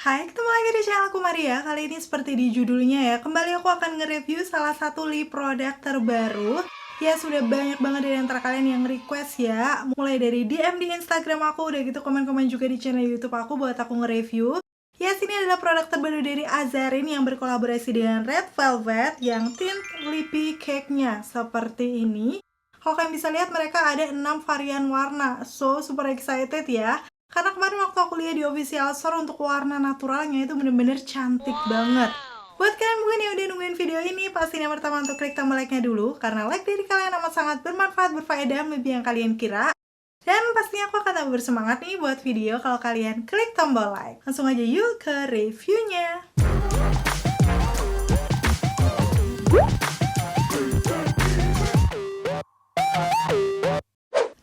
Hai, ketemu lagi di channel aku Maria. Kali ini seperti di judulnya ya, kembali aku akan nge-review salah satu lip product terbaru. Ya, sudah banyak banget dari antara kalian yang request ya. Mulai dari DM di Instagram aku, udah gitu komen-komen juga di channel YouTube aku buat aku nge-review. Ya, sini adalah produk terbaru dari Azarin yang berkolaborasi dengan Red Velvet yang tint lippy cake-nya seperti ini. Kalau kalian bisa lihat, mereka ada 6 varian warna. So, super excited ya. Karena kemarin waktu aku lihat di official store untuk warna naturalnya itu bener-bener cantik banget. Buat kalian mungkin yang udah nungguin video ini, pastinya yang pertama untuk klik tombol like-nya dulu. Karena like dari kalian amat sangat bermanfaat, berfaedah, lebih yang kalian kira. Dan pastinya aku akan tambah bersemangat nih buat video kalau kalian klik tombol like. Langsung aja yuk ke reviewnya.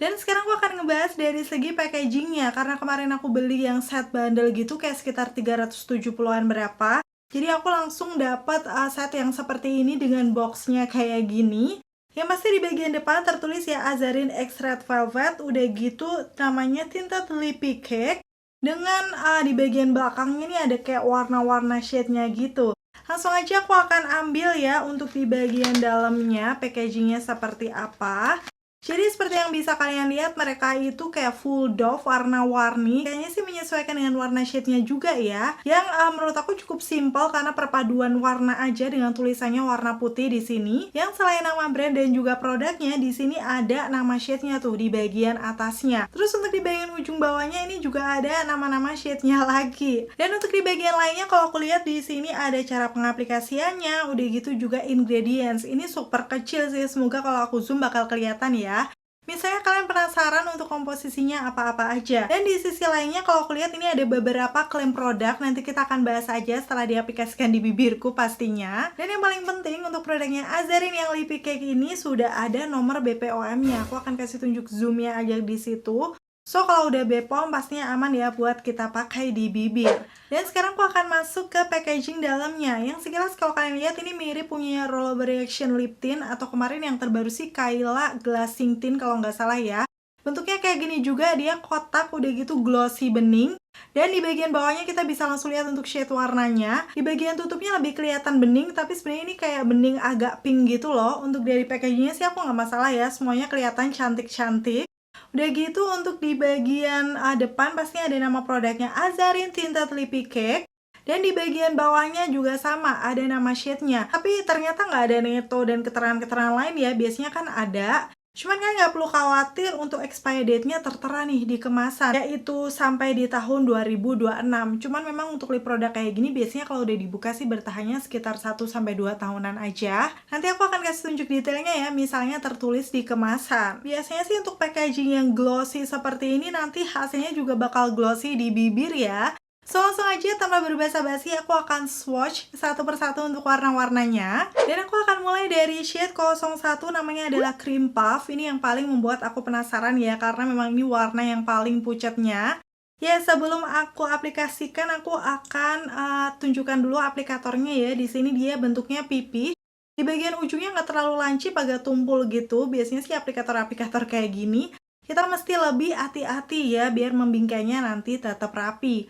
Dan sekarang aku akan ngebahas dari segi packagingnya, karena kemarin aku beli yang set bundle gitu kayak sekitar 370-an berapa. Jadi aku langsung dapat set yang seperti ini dengan boxnya kayak gini. Yang pasti di bagian depan tertulis ya Azarin X Red Velvet, udah gitu namanya tinted lippy cake. Dengan di bagian belakangnya ini ada kayak warna-warna shade-nya gitu. Langsung aja aku akan ambil ya untuk di bagian dalamnya packagingnya seperti apa. Jadi seperti yang bisa kalian lihat, mereka itu kayak full doff warna-warni. Kayaknya sih menyesuaikan dengan warna shade-nya juga ya. Yang menurut aku cukup simple karena perpaduan warna aja dengan tulisannya warna putih di sini. Yang selain nama brand dan juga produknya, di sini ada nama shade-nya tuh di bagian atasnya. Terus untuk di bagian ujung bawahnya ini juga ada nama-nama shade-nya lagi. Dan untuk di bagian lainnya kalau aku lihat di sini ada cara pengaplikasiannya, udah gitu juga ingredients. Ini super kecil sih, semoga kalau aku zoom bakal kelihatan ya. Misalnya kalian penasaran untuk komposisinya apa-apa aja. Dan di sisi lainnya kalau aku lihat ini ada beberapa klaim produk, nanti kita akan bahas aja setelah diaplikasikan di bibirku pastinya. Dan yang paling penting untuk produknya Azarin yang lippy cake ini sudah ada nomor BPOM-nya. Aku akan kasih tunjuk zoom-nya aja di situ. So, kalau udah BPOM pastinya aman ya buat kita pakai di bibir. Dan sekarang aku akan masuk ke packaging dalamnya. Yang sekilas kalau kalian lihat ini mirip punya Rollover Reaction Lip Tint atau kemarin yang terbaru sih Kyla Glassing Tint kalau nggak salah ya. Bentuknya kayak gini juga, dia kotak udah gitu glossy bening. Dan di bagian bawahnya kita bisa langsung lihat untuk shade warnanya. Di bagian tutupnya lebih kelihatan bening, tapi sebenarnya ini kayak bening agak pink gitu loh. Untuk dari packagingnya sih aku nggak masalah ya, semuanya kelihatan cantik-cantik. Udah gitu untuk di bagian depan pastinya ada nama produknya Azarin Tinted Lippy Cake. Dan di bagian bawahnya juga sama, ada nama shade-nya. Tapi ternyata nggak ada neto dan keterangan-keterangan lain ya, biasanya kan ada. Cuman kan nggak perlu khawatir untuk expiry date-nya tertera nih di kemasan, yaitu sampai di tahun 2026. Cuman memang untuk lip produk kayak gini biasanya kalau udah dibuka sih bertahannya sekitar 1-2 tahunan aja. Nanti aku akan kasih tunjuk detailnya ya, misalnya tertulis di kemasan. Biasanya sih untuk packaging yang glossy seperti ini nanti hasilnya juga bakal glossy di bibir ya. So, langsung aja tanpa berbasa-basi aku akan swatch satu persatu untuk warna-warnanya. Dan aku akan mulai dari shade 01, namanya adalah Cream Puff. Ini yang paling membuat aku penasaran ya, karena memang ini warna yang paling pucatnya. Ya, sebelum aku aplikasikan, aku akan tunjukkan dulu aplikatornya ya. Di sini dia bentuknya pipi. Di bagian ujungnya nggak terlalu lancip, agak tumpul gitu. Biasanya sih aplikator-aplikator kayak gini, kita mesti lebih hati-hati ya, biar membingkainya nanti tetap rapi.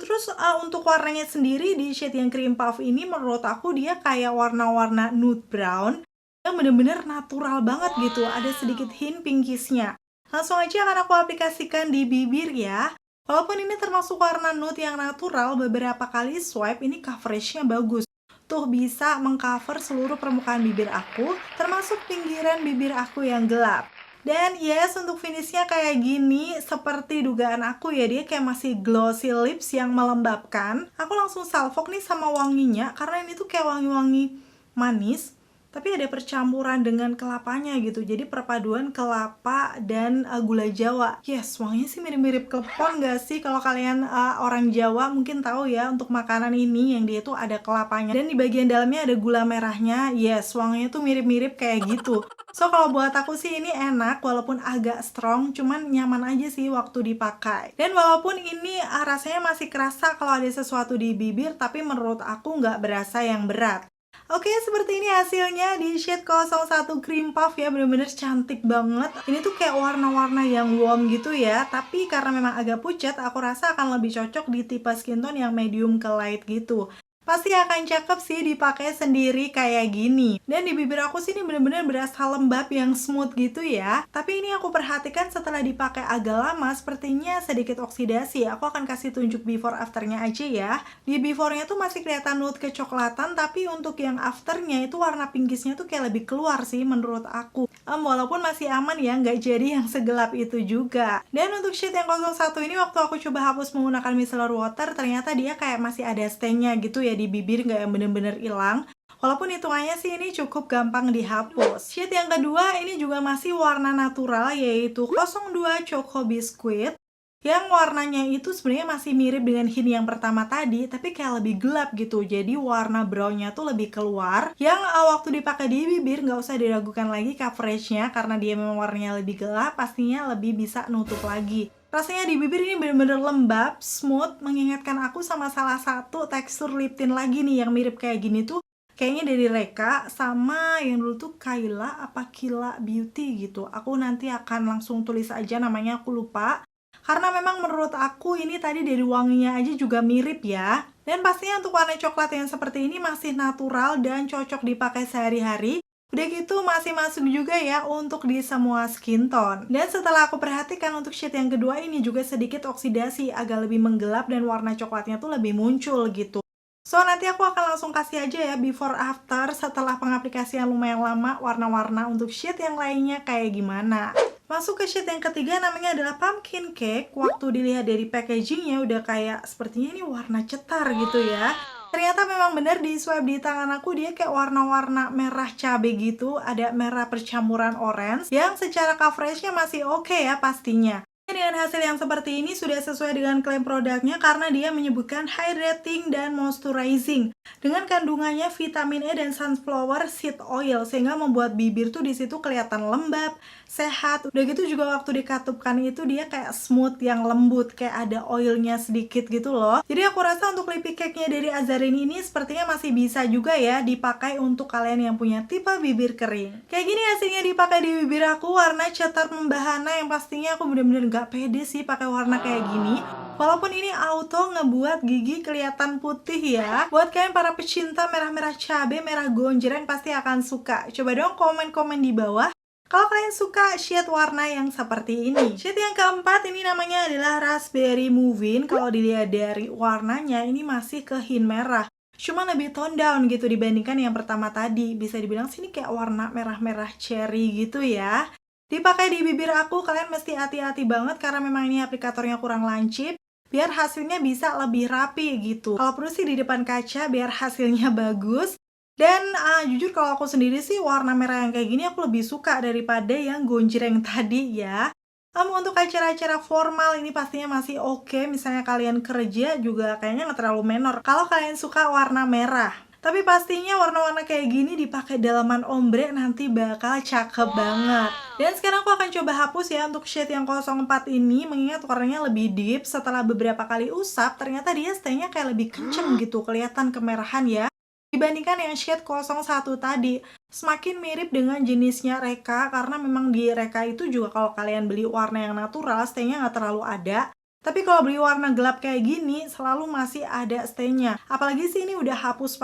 Terus untuk warnanya sendiri di shade yang Cream Puff ini menurut aku dia kayak warna-warna nude brown yang bener-bener natural banget gitu, ada sedikit hint pinkisnya. Langsung aja akan aku aplikasikan di bibir ya. Walaupun ini termasuk warna nude yang natural, beberapa kali swipe ini coveragenya bagus. Tuh bisa mengcover seluruh permukaan bibir aku, termasuk pinggiran bibir aku yang gelap. Dan yes, untuk finishnya kayak gini, seperti dugaan aku ya, dia kayak masih glossy lips yang melembabkan. Aku langsung salvok nih sama wanginya, karena ini tuh kayak wangi-wangi manis, tapi ada percampuran dengan kelapanya gitu. Jadi perpaduan kelapa dan gula Jawa. Yes, wanginya sih mirip-mirip klepon gak sih? Kalau kalian orang Jawa mungkin tahu ya untuk makanan ini yang dia tuh ada kelapanya. Dan di bagian dalamnya ada gula merahnya. Yes, wanginya tuh mirip-mirip kayak gitu. So, kalau buat aku sih ini enak, walaupun agak strong, cuman nyaman aja sih waktu dipakai. Dan walaupun ini rasanya masih kerasa kalau ada sesuatu di bibir, tapi menurut aku nggak berasa yang berat. Oke, seperti ini hasilnya di shade 01 Cream Puff ya, bener-bener cantik banget. Ini tuh kayak warna-warna yang warm gitu ya, tapi karena memang agak pucat, aku rasa akan lebih cocok di tipe skin tone yang medium ke light gitu. Pasti akan cakep sih dipakai sendiri kayak gini. Dan di bibir aku sih ini bener-bener berasa lembab yang smooth gitu ya. Tapi ini aku perhatikan setelah dipakai agak lama, sepertinya sedikit oksidasi. Aku akan kasih tunjuk before afternya aja ya. Di before-nya tuh masih kelihatan nude kecoklatan, tapi untuk yang afternya itu warna pinkish-nya tuh kayak lebih keluar sih menurut aku. Walaupun masih aman ya, nggak jadi yang segelap itu juga. Dan untuk shade yang 01 ini waktu aku coba hapus menggunakan micellar water, ternyata dia kayak masih ada stain-nya gitu ya di bibir, nggak yang bener-bener hilang. Walaupun hitungannya sih ini cukup gampang dihapus. Shade yang kedua ini juga masih warna natural, yaitu 02 Choco Biscuit. Yang warnanya itu sebenarnya masih mirip dengan hint yang pertama tadi, tapi kayak lebih gelap gitu. Jadi warna brownnya tuh lebih keluar. Yang waktu dipakai di bibir nggak usah diragukan lagi coveragenya, karena dia memang warnanya lebih gelap, pastinya lebih bisa nutup lagi. Rasanya di bibir ini bener-bener lembab, smooth, mengingatkan aku sama salah satu tekstur lip tint lagi nih yang mirip kayak gini tuh. Kayaknya dari Reka sama yang dulu tuh Kayla apa Kila Beauty gitu. Aku nanti akan langsung tulis aja namanya, aku lupa. Karena memang menurut aku ini tadi dari wanginya aja juga mirip ya. Dan pastinya untuk warna coklat yang seperti ini masih natural dan cocok dipakai sehari-hari. Udah gitu masih masuk juga ya untuk di semua skin tone. Dan setelah aku perhatikan untuk shade yang kedua ini juga sedikit oksidasi, agak lebih menggelap dan warna coklatnya tuh lebih muncul gitu. So nanti aku akan langsung kasih aja ya before after setelah pengaplikasian lumayan lama warna-warna untuk shade yang lainnya kayak gimana. Masuk ke shade yang ketiga, namanya adalah Pumpkin Cake. Waktu dilihat dari packagingnya udah kayak sepertinya ini warna cetar gitu ya. Ternyata memang benar di swipe di tangan aku dia kayak warna-warna merah cabai gitu, ada merah percampuran orange yang secara coveragenya masih oke ya pastinya. Dengan hasil yang seperti ini sudah sesuai dengan klaim produknya karena dia menyebutkan hydrating dan moisturizing dengan kandungannya vitamin E dan sunflower seed oil sehingga membuat bibir tuh di situ kelihatan lembab, sehat. Udah gitu juga waktu dikatupkan itu dia kayak smooth yang lembut, kayak ada oilnya sedikit gitu loh. Jadi aku rasa untuk lippy cake-nya dari Azarin ini sepertinya masih bisa juga ya dipakai untuk kalian yang punya tipe bibir kering. Kayak gini hasilnya dipakai di bibir aku, warna cetar membahana yang pastinya aku bener-bener gak pede sih pakai warna kayak gini. Walaupun ini auto ngebuat gigi kelihatan putih ya. Buat kalian para pecinta merah-merah cabai, merah gonjreng pasti akan suka. Coba dong komen-komen di bawah kalau kalian suka shade warna yang seperti ini. Shade yang keempat ini namanya adalah Raspberry Move-In. Kalau dilihat dari warnanya ini masih ke hint merah, cuma lebih tone down gitu dibandingkan yang pertama tadi. Bisa dibilang sini kayak warna merah-merah cherry gitu ya. Dipakai di bibir aku, kalian mesti hati-hati banget karena memang ini aplikatornya kurang lancip, biar hasilnya bisa lebih rapi gitu. Kalau perlu sih di depan kaca biar hasilnya bagus. Dan jujur kalau aku sendiri sih warna merah yang kayak gini aku lebih suka daripada yang gonjreng tadi ya. Untuk acara-acara formal ini pastinya masih oke. Misalnya kalian kerja juga kayaknya nggak terlalu menor kalau kalian suka warna merah. Tapi pastinya warna-warna kayak gini dipakai dalaman ombre nanti bakal cakep banget. Dan sekarang aku akan coba hapus ya untuk shade yang 04 ini, mengingat warnanya lebih deep. Setelah beberapa kali usap, ternyata dia stay-nya kayak lebih kenceng gitu, kelihatan kemerahan ya. Dibandingkan yang shade 01 tadi, semakin mirip dengan jenisnya Reka, karena memang di Reka itu juga kalau kalian beli warna yang natural, stay-nya nggak terlalu ada. Tapi kalau beli warna gelap kayak gini, selalu masih ada stain-nya. Apalagi sih ini udah hapus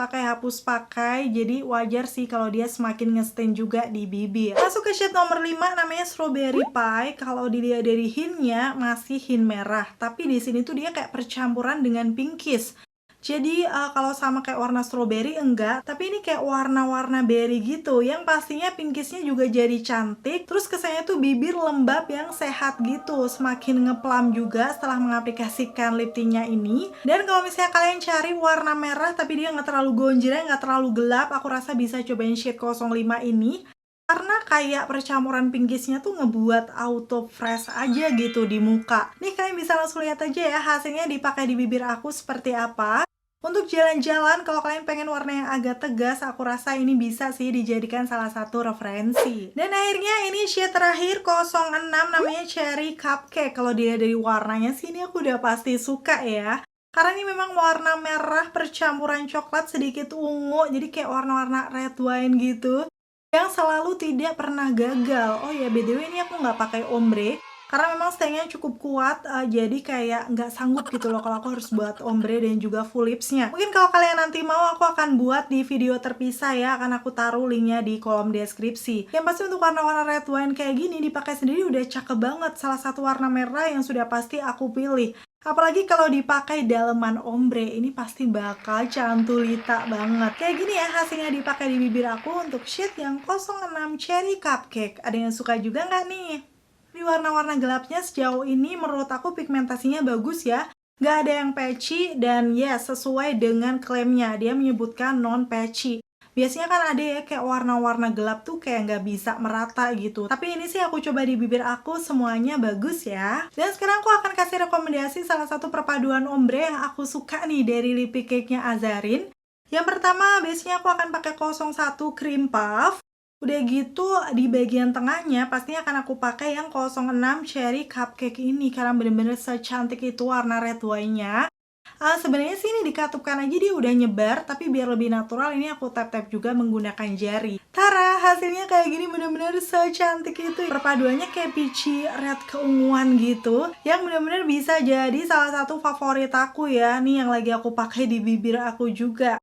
pakai, jadi wajar sih kalau dia semakin nge-stain juga di bibir. Masuk ke shade nomor 5, namanya Strawberry Pie. Kalau dilihat dari hintnya, masih hint merah. Tapi di sini tuh dia kayak percampuran dengan pinkish. Jadi kalau sama kayak warna strawberry enggak, tapi ini kayak warna-warna berry gitu, yang pastinya pinkisnya juga jadi cantik. Terus kesannya tuh bibir lembab yang sehat gitu, semakin ngeplam juga setelah mengaplikasikan lip tintnya ini. Dan kalau misalnya kalian cari warna merah tapi dia nggak terlalu gonjreng, nggak terlalu gelap, aku rasa bisa cobain shade 05 ini. Karena kayak percampuran pinkisnya tuh ngebuat auto fresh aja gitu di muka. Nih kalian bisa langsung lihat aja ya hasilnya dipakai di bibir aku seperti apa. Untuk jalan-jalan, kalau kalian pengen warna yang agak tegas, aku rasa ini bisa sih dijadikan salah satu referensi. Dan akhirnya ini shade terakhir 06, namanya Cherry Cupcake. Kalau dilihat dari warnanya sih ini aku udah pasti suka ya. Karena ini memang warna merah percampuran coklat sedikit ungu, jadi kayak warna-warna red wine gitu, yang selalu tidak pernah gagal. Oh ya, BTW ini aku nggak pakai ombre, karena memang staynya cukup kuat, jadi kayak nggak sanggup gitu loh kalau aku harus buat ombre dan juga full lipsnya. Mungkin kalau kalian nanti mau, aku akan buat di video terpisah ya, akan aku taruh linknya di kolom deskripsi. Yang pasti untuk warna-warna red wine kayak gini, dipakai sendiri udah cakep banget, salah satu warna merah yang sudah pasti aku pilih. Apalagi kalau dipakai daleman ombre, ini pasti bakal cantulita banget. Kayak gini ya hasilnya dipakai di bibir aku untuk shade yang 06 Cherry Cupcake. Ada yang suka juga nggak nih? Di warna-warna gelapnya sejauh ini menurut aku pigmentasinya bagus ya. Nggak ada yang patchy dan ya sesuai dengan klaimnya. Dia menyebutkan non-patchy. Biasanya kan ada ya kayak warna-warna gelap tuh kayak nggak bisa merata gitu. Tapi ini sih aku coba di bibir aku semuanya bagus ya. Dan sekarang aku akan kasih rekomendasi salah satu perpaduan ombre yang aku suka nih dari lippy cake-nya Azarin. Yang pertama biasanya aku akan pakai 01 Cream Puff. Udah gitu di bagian tengahnya pastinya akan aku pakai yang 06 Cherry Cupcake ini karena bener-bener secantik itu warna red wine-nya. Sebenarnya sih ini dikatupkan aja dia udah nyebar, tapi biar lebih natural ini aku tap-tap juga menggunakan jari. Tara, hasilnya kayak gini bener-bener secantik itu. Perpaduannya kayak peachy red keunguan gitu, yang bener-bener bisa jadi salah satu favorit aku ya. Nih yang lagi aku pakai di bibir aku juga.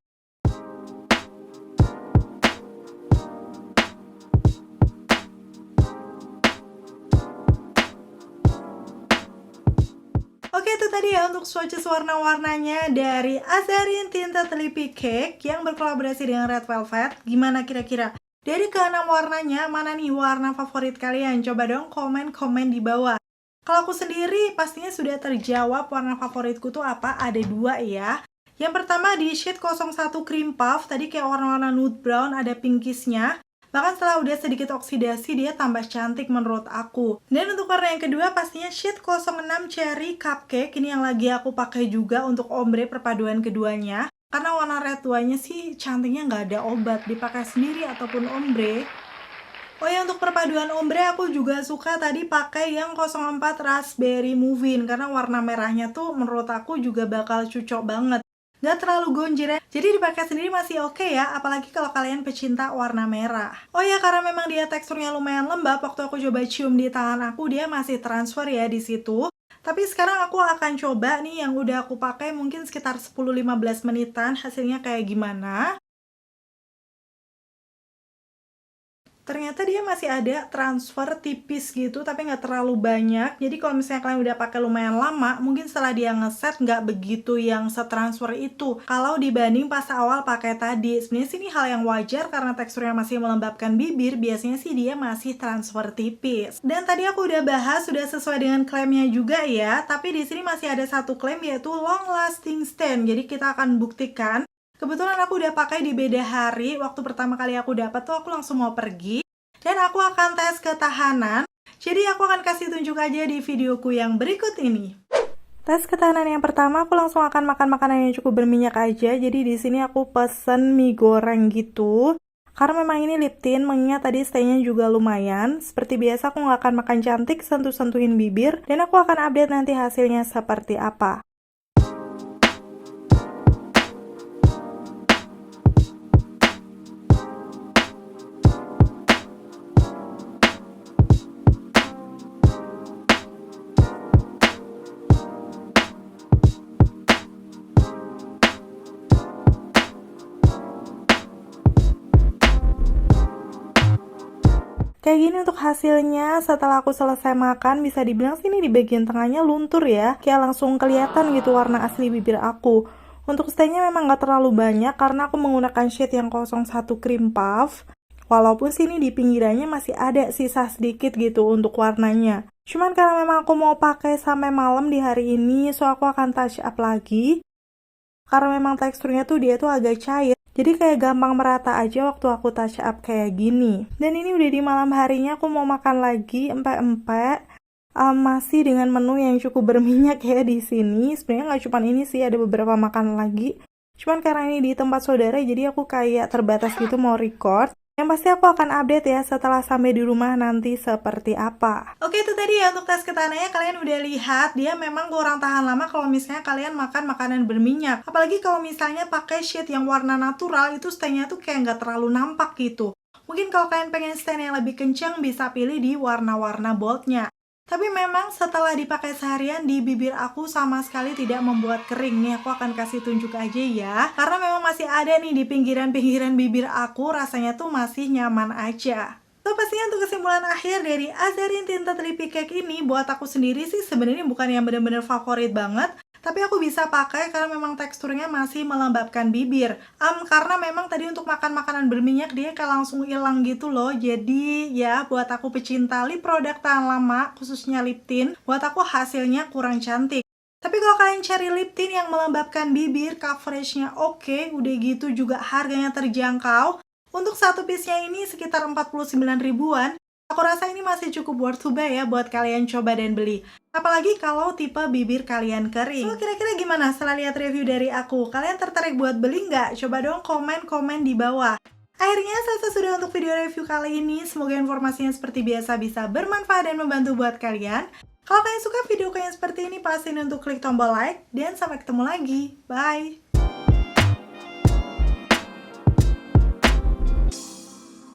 Oke, itu tadi ya untuk swatches warna-warnanya dari Azarin Tinted Lippy Cake yang berkolaborasi dengan Red Velvet. Gimana kira-kira? Dari ke-6 warnanya, mana nih warna favorit kalian? Coba dong komen-komen di bawah. Kalau aku sendiri pastinya sudah terjawab warna favoritku tuh apa? Ada 2 ya. Yang pertama di shade 01 Cream Puff, tadi kayak warna-warna nude brown, ada pinkisnya. Bahkan setelah udah sedikit oksidasi, dia tambah cantik menurut aku. Dan untuk warna yang kedua pastinya shade 06 Cherry Cupcake. Ini yang lagi aku pakai juga untuk ombre perpaduan keduanya. Karena warna red wine-nya sih cantiknya nggak ada obat, dipakai sendiri ataupun ombre. Oh ya, untuk perpaduan ombre aku juga suka tadi pakai yang 04 Raspberry Moving. Karena warna merahnya tuh menurut aku juga bakal cocok banget. Nggak terlalu gonjreng, jadi dipakai sendiri masih oke ya, apalagi kalau kalian pecinta warna merah. Oh ya, karena memang dia teksturnya lumayan lembab, waktu aku coba cium di tangan aku, dia masih transfer ya di situ. Tapi sekarang aku akan coba nih yang udah aku pakai mungkin sekitar 10-15 menitan, hasilnya kayak gimana. Ternyata dia masih ada transfer tipis gitu, tapi nggak terlalu banyak. Jadi kalau misalnya kalian udah pakai lumayan lama, mungkin setelah dia ngeset nggak begitu yang setransfer itu. Kalau dibanding pas awal pakai tadi, sebenarnya sih ini hal yang wajar karena teksturnya masih melembabkan bibir, biasanya sih dia masih transfer tipis. Dan tadi aku udah bahas, sudah sesuai dengan klaimnya juga ya, tapi di sini masih ada satu klaim yaitu long lasting stand. Jadi kita akan buktikan. Kebetulan aku udah pakai di beda hari, waktu pertama kali aku dapat tuh aku langsung mau pergi. Dan aku akan tes ketahanan, jadi aku akan kasih tunjuk aja di videoku yang berikut ini. Tes ketahanan yang pertama, aku langsung akan makan makanan yang cukup berminyak aja, jadi di sini aku pesen mie goreng gitu. Karena memang ini lip tint, mengingat tadi stay-nya juga lumayan. Seperti biasa aku nggak akan makan cantik, sentuh-sentuhin bibir, dan aku akan update nanti hasilnya seperti apa. Kayak gini untuk hasilnya setelah aku selesai makan, bisa dibilang sih ini di bagian tengahnya luntur ya. Kayak langsung kelihatan gitu warna asli bibir aku. Untuk stay-nya memang gak terlalu banyak karena aku menggunakan shade yang 01 Cream Puff. Walaupun sini di pinggirannya masih ada sisa sedikit gitu untuk warnanya. Cuman karena memang aku mau pakai sampai malam di hari ini, so aku akan touch up lagi. Karena memang teksturnya tuh dia tuh agak cair. Jadi kayak gampang merata aja waktu aku touch up kayak gini. Dan ini udah di malam harinya, aku mau makan lagi empek-empek. Masih dengan menu yang cukup berminyak ya di sini. Sebenarnya nggak cuma ini sih, ada beberapa makanan lagi. Cuman karena ini di tempat saudara, jadi aku kayak terbatas gitu mau record. Yang pasti aku akan update ya setelah sampai di rumah nanti seperti apa. Oke, itu tadi ya untuk tes ketananya. Kalian udah lihat dia memang kurang tahan lama kalau misalnya kalian makan makanan berminyak. Apalagi kalau misalnya pakai sheet yang warna natural, itu stainnya tuh kayak nggak terlalu nampak gitu. Mungkin kalau kalian pengen stain yang lebih kencang bisa pilih di warna-warna boldnya. Tapi memang setelah dipakai seharian di bibir aku sama sekali tidak membuat kering. Nih aku akan kasih tunjuk aja ya. Karena memang masih ada nih di pinggiran-pinggiran bibir aku, rasanya tuh masih nyaman aja. So pastinya untuk kesimpulan akhir dari Azarin Tinted Lippy Cake ini, buat aku sendiri sih sebenarnya bukan yang bener-bener favorit banget. Tapi aku bisa pakai karena memang teksturnya masih melembabkan bibir. Karena memang tadi untuk makan makanan berminyak dia kayak langsung hilang gitu loh. Jadi ya buat aku pecinta lip produk tahan lama, khususnya lip tint, buat aku hasilnya kurang cantik. Tapi kalau kalian cari lip tint yang melembabkan bibir, coveragenya oke, udah gitu juga harganya terjangkau. Untuk satu piece-nya ini sekitar 49 ribuan. Aku rasa ini masih cukup worth to buy ya buat kalian coba dan beli. Apalagi kalau tipe bibir kalian kering. So, kira-kira gimana setelah lihat review dari aku? Kalian tertarik buat beli nggak? Coba dong komen-komen di bawah. Akhirnya selesai sudah untuk video review kali ini. Semoga informasinya seperti biasa bisa bermanfaat dan membantu buat kalian. Kalau kalian suka video yang seperti ini, pastiin untuk klik tombol like. Dan sampai ketemu lagi. Bye!